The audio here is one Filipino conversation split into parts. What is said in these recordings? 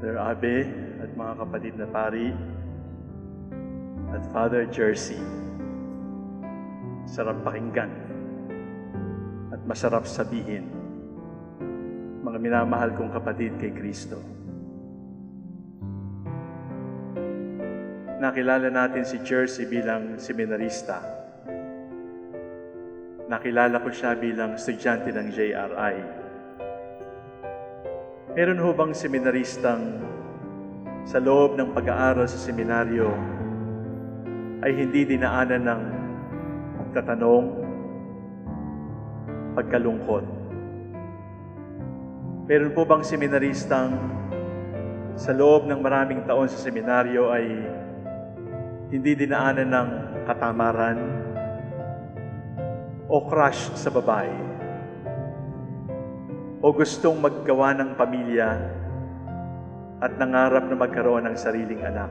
Father Abe at mga kapatid na pari at Father Jersey. Sarap pakinggan at masarap sabihin, mga minamahal kong kapatid kay Kristo. Nakilala natin si Jersey bilang seminarista. Nakilala ko siya bilang estudyante ng JRI. Meron ho bang seminaristang sa loob ng pag-aaral sa seminaryo ay hindi dinaanan ng pagtatanong, pagkalungkot? Meron po bang seminaristang sa loob ng maraming taon sa seminaryo ay hindi dinaanan ng katamaran o crush sa babae? O gustong maggawa ng pamilya at nangarap na magkaroon ng sariling anak?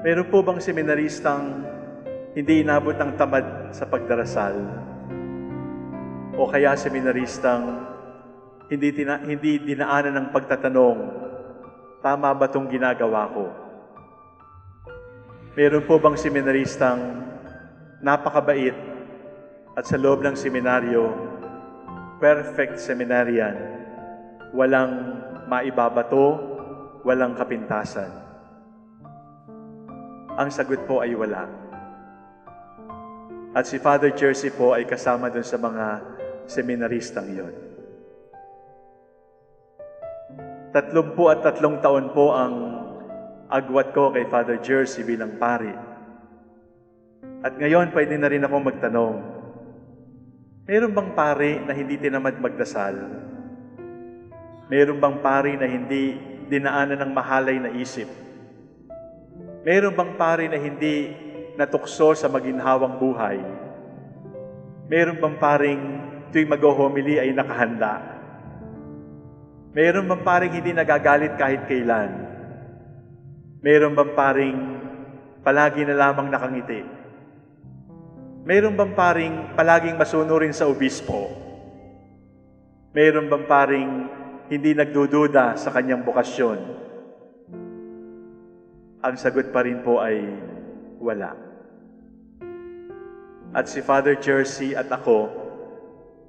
Meron po bang seminaristang hindi inabot ng tamad sa pagdarasal? O kaya seminaristang hindi dinaanan ng pagtatanong, tama ba itong ginagawa ko? Meron po bang seminaristang napakabait at sa loob ng seminaryo, perfect seminarian, walang maibabato, walang kapintasan? Ang sagot po ay wala. At si Father Jersey po ay kasama dun sa mga seminaristang yon. 33 taon po ang agwat ko kay Father Jersey bilang pari. At ngayon, pwede na rin ako magtanong, meron bang pari na hindi tinamad magdasal? Meron bang pari na hindi dinaanan ng mahalay na isip? Meron bang pari na hindi natukso sa maginhawang buhay? Meron bang paring tuwing mag-homily ay nakahanda? Meron bang paring hindi nagagalit kahit kailan? Meron bang paring palagi na lamang nakangiti? Meron bang paring palaging masunurin sa obispo? Meron bang paring hindi nagdududa sa kanyang bokasyon? Ang sagot pa rin po ay wala. At si Father Jersey at ako,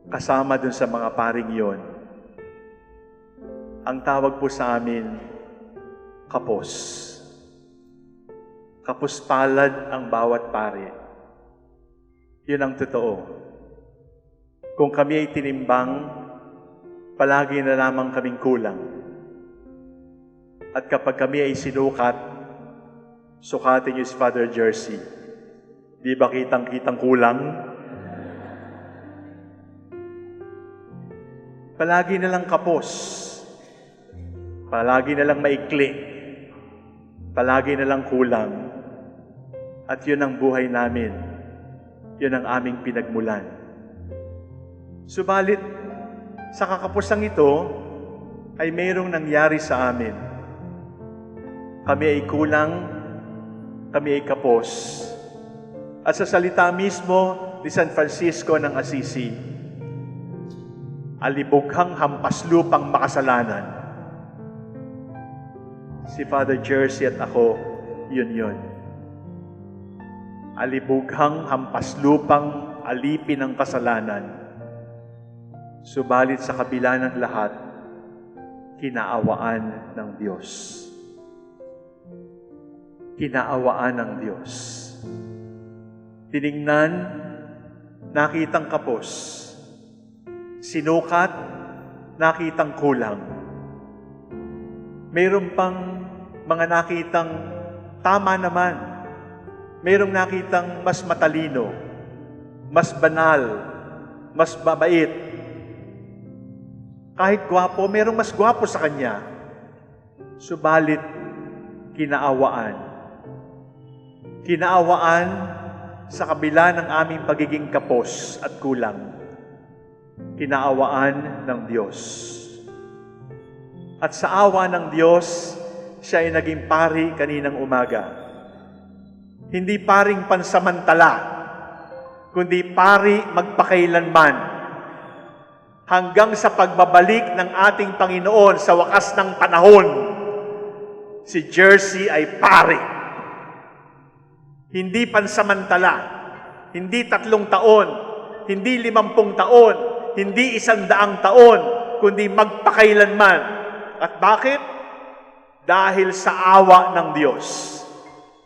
kasama dun sa mga paring yon. Ang tawag po sa amin, kapos. Kapos palad ang bawat pare. Yun ang totoo. Kung kami ay tinimbang, palagi na lamang kaming kulang. At kapag kami ay sinukat, sukatin niyo si Father Jersey. Di ba kitang-kitang kulang? Palagi na lang kapos. Palagi na lang maikli. Palagi na lang kulang. At yun ang buhay namin. Yun ang aming pinagmulan. Subalit, sa kakapusang ito, ay mayroong nangyari sa amin. Kami ay kulang, kami ay kapos. At sa salita mismo ni San Francisco ng Assisi, alibughang hampaslupang makasalanan. Si Father Jersey at ako, yun. Alibughang hampaslupang alipin ng kasalanan. Subalit sa kabila ng lahat, kinaawaan ng Diyos. Kinaawaan ng Diyos. Tiningnan, nakitang kapos. Sinukat, nakitang kulang. Mayroon pang mga nakitang tama naman. Mayroong nakitang mas matalino, mas banal, mas mabait. Kahit gwapo, mayroong mas gwapo sa kanya. Subalit, kinaawaan. Kinaawaan sa kabila ng aming pagiging kapos at kulang. Kinaawaan ng Diyos. At sa awa ng Diyos, siya ay naging pari kaninang umaga. Hindi paring pansamantala, kundi pari magpakailanman. hanggang sa pagbabalik ng ating Panginoon sa wakas ng panahon, si Jersey ay pari. Hindi pansamantala, hindi 3 taon, hindi 50 taon, hindi 100 taon, kundi magpakailanman. At bakit? Dahil sa awa ng Diyos.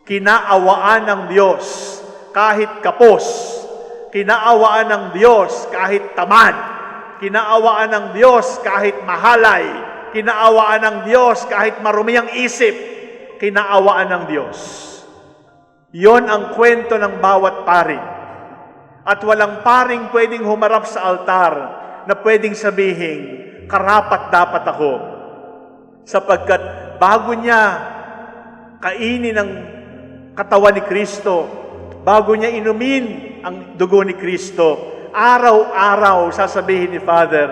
Kinaawaan ng Diyos kahit kapos. Kinaawaan ng Diyos kahit tamad. Kinaawaan ng Diyos kahit mahalay. Kinaawaan ng Diyos kahit marumi ang isip. Kinaawaan ng Diyos. Yon ang kwento ng bawat pari. At walang paring pwedeng humarap sa altar na pwedeng sabihin, karapat-dapat ako. Sapagkat bago niya kainin ang katawan ni Kristo, bago niya inumin ang dugo ni Kristo, araw-araw sasabihin ni Father,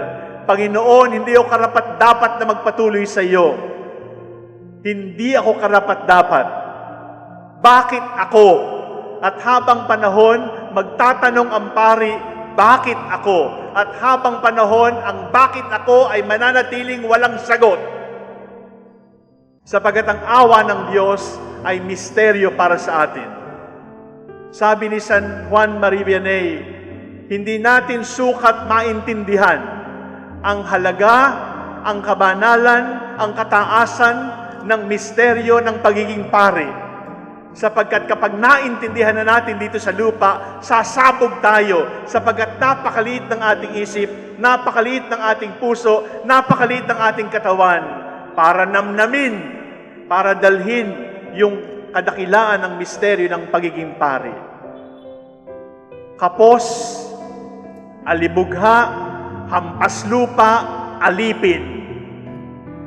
Panginoon, hindi ako karapat-dapat na magpatuloy sa iyo. Hindi ako karapat-dapat. Bakit ako? At habang panahon, magtatanong ang pari, bakit ako? At habang panahon, ang bakit ako ay mananatiling walang sagot. Sapagat ang awa ng Diyos ay misteryo para sa atin. Sabi ni San Juan Maria Vianney, hindi natin sukat maintindihan ang halaga, ang kabanalan, ang kataasan ng misteryo ng pagiging pari. Sapagkat kapag naintindihan na natin dito sa lupa, sasabog tayo sapagkat napakaliit ng ating isip, napakaliit ng ating puso, napakaliit ng ating katawan para namnamin, para dalhin yung kadakilaan ng misteryo ng pagiging pari. Kapos, alibugha, hampas lupa, alipin,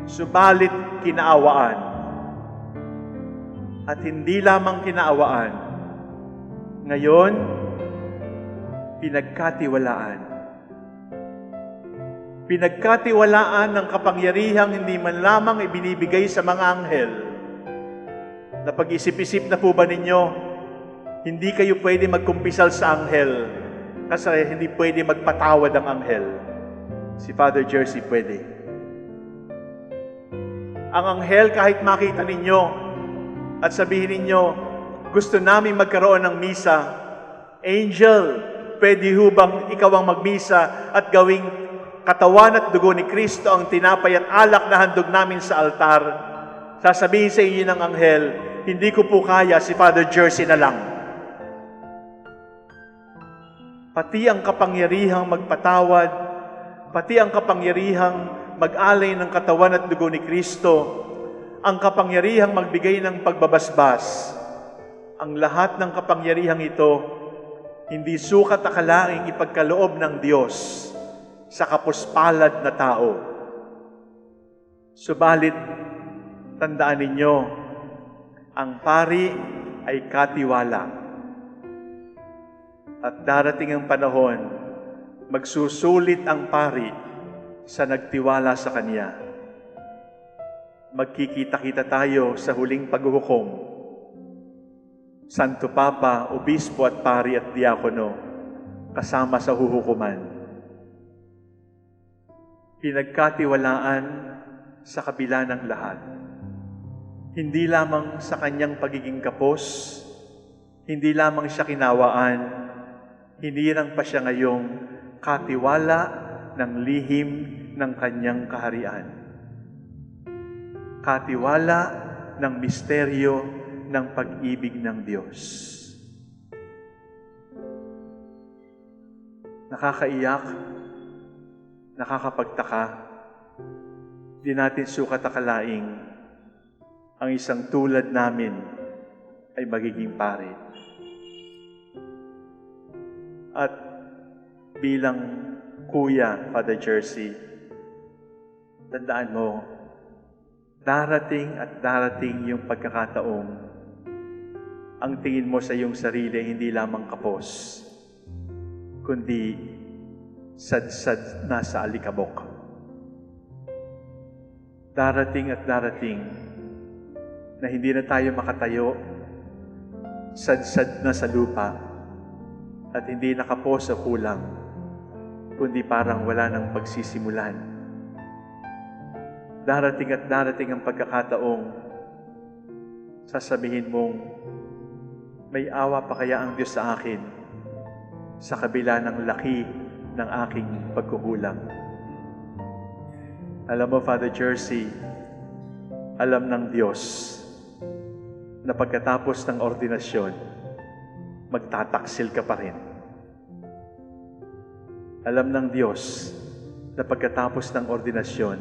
subalit kinaawaan. At hindi lamang kinaawaan, ngayon, pinagkatiwalaan. Pinagkatiwalaan ng kapangyarihang hindi man lamang ibinibigay sa mga anghel. Napag-isip-isip na po ba ninyo, hindi kayo pwede magkumpisal sa anghel kasi hindi pwede magpatawad ang anghel. Si Father Jersey pwede. Ang anghel kahit makita ninyo, at sabihin ninyo, gusto namin magkaroon ng misa. Angel, pwede hubang ikaw ang magmisa at gawing katawan at dugo ni Kristo ang tinapay at alak na handog namin sa altar? Sasabihin sa inyo ng anghel, hindi ko po kaya, si Father Jersey na lang. Pati ang kapangyarihang magpatawad, pati ang kapangyarihang mag-alay ng katawan at dugo ni Kristo, ang kapangyarihang magbigay ng pagbabasbas, ang lahat ng kapangyarihang ito, hindi sukat akalaing ipagkaloob ng Diyos sa kapuspalad na tao. Subalit, tandaan ninyo, ang pari ay katiwala. At darating ang panahon, magsusulit ang pari sa nagtiwala sa Kanya. Magkikita-kita tayo sa huling paghuhukom. Santo Papa, Obispo at Pari at Diakono, kasama sa huhukuman. Pinagkatiwalaan sa kabila ng lahat. Hindi lamang sa kanyang pagiging kapos, hindi lamang siya kinawaan, hindi lang pa siya ngayong katiwala ng lihim ng kanyang kaharian. Katiwala ng misteryo ng pag-ibig ng Diyos. Nakakaiyak, nakakapagtaka, di natin sukat akalaing ang isang tulad namin ay magiging pari. At bilang kuya, Father Jersey, tandaan mo, darating at darating yung pagkakataong ang tingin mo sa iyong sarili hindi lamang kapos, kundi sad-sad na sa alikabok. Darating at darating na hindi na tayo makatayo, sad-sad na sa lupa, at hindi na kapos o kulang, kundi parang wala nang pagsisimulan. Darating at darating ang pagkakataong sasabihin mong, may awa pa kaya ang Diyos sa akin sa kabila ng laki ng aking pagkukulang. Alam mo, Father Jersey, alam ng Diyos na pagkatapos ng ordinasyon, magtataksil ka pa rin. Alam ng Diyos na pagkatapos ng ordinasyon,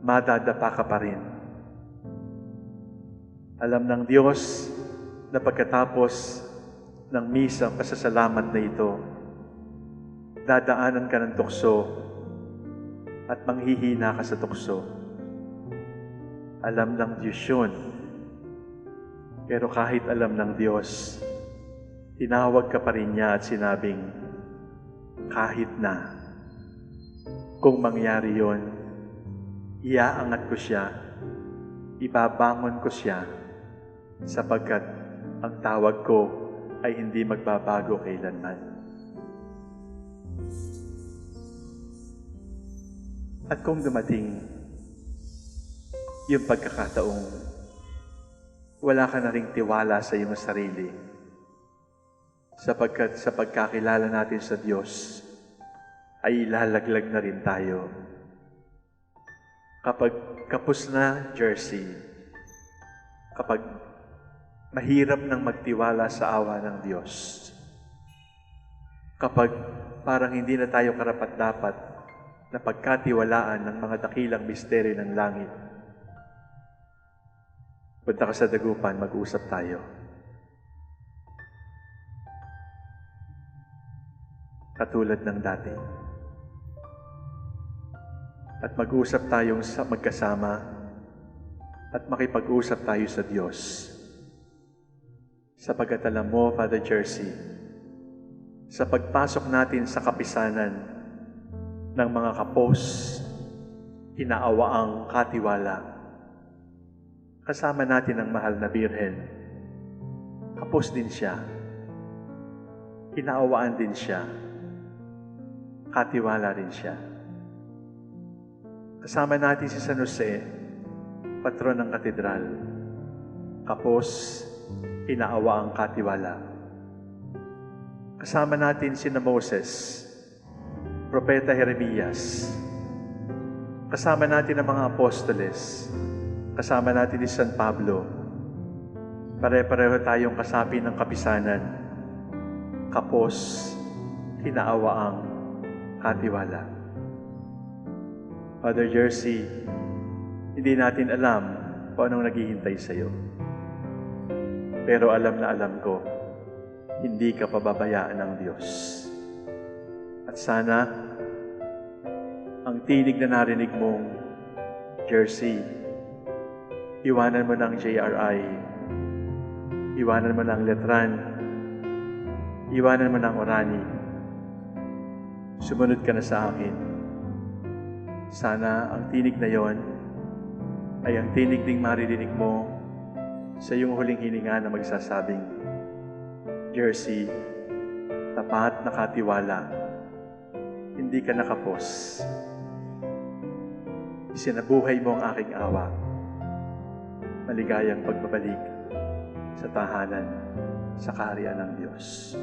madadapa ka pa rin. Alam ng Diyos na pagkatapos ng misang pasasalamat na ito, dadaanan ka ng tukso at manghihina ka sa tukso. Alam ng Diyos yun. Pero kahit alam ng Diyos, tinawag ka pa rin niya at sinabing, kahit na, kung mangyari yon, iaangat ko siya, ibabangon ko siya, sapagkat ang tawag ko ay hindi magbabago kailanman. At kung dumating yung pagkakataong wala ka na ring tiwala sa iyong sarili, sapagkat sa pagkakilala natin sa Diyos, ay ilalaglag na rin tayo. Kapag kapos na, Jersey, kapag mahirap nang magtiwala sa awa ng Diyos, kapag parang hindi na tayo karapat-dapat na pagkatiwalaan ng mga dakilang misteryo ng langit, punta ka sa dagupan, mag-usap tayo. Katulad ng dati. At mag-usap tayong magkasama at makipag-usap tayo sa Diyos. Sapagkat alam mo, Father Jersey, sa pagpasok natin sa kapisanan ng mga kapos, inaawaang katiwala, kasama natin ang mahal na Birhen. Kapos din siya. Inaawaan din siya. Katiwala rin siya. Kasama natin si San Jose, patron ng katedral. Kapos, inaawa ang katiwala. Kasama natin si Moses, Propeta Jeremias. Kasama natin ang mga apostoles. Kasama natin si San Pablo. Pare-pareho tayong kasapi ng kapisanan. Kapos, inaawa ang katiwala. Father Jersey, hindi natin alam kung anong naghihintay sa iyo. Pero alam na alam ko, hindi ka pababayaan ng Diyos. At sana, ang tinig na narinig mong, Jersey, iwanan mo ng JRI, iwanan mo ng Letran, iwanan mo ng Orani, sumunod ka na sa akin. Sana ang tinig na yon ay ang tinig ding maririnig mo sa iyong huling hininga na magsasabing, Jersey, tapat na katiwala, hindi ka nakapos. Isinabuhay mo ang aking awa. Maligayang pagbabalik sa tahanan sa kaharian ng Diyos.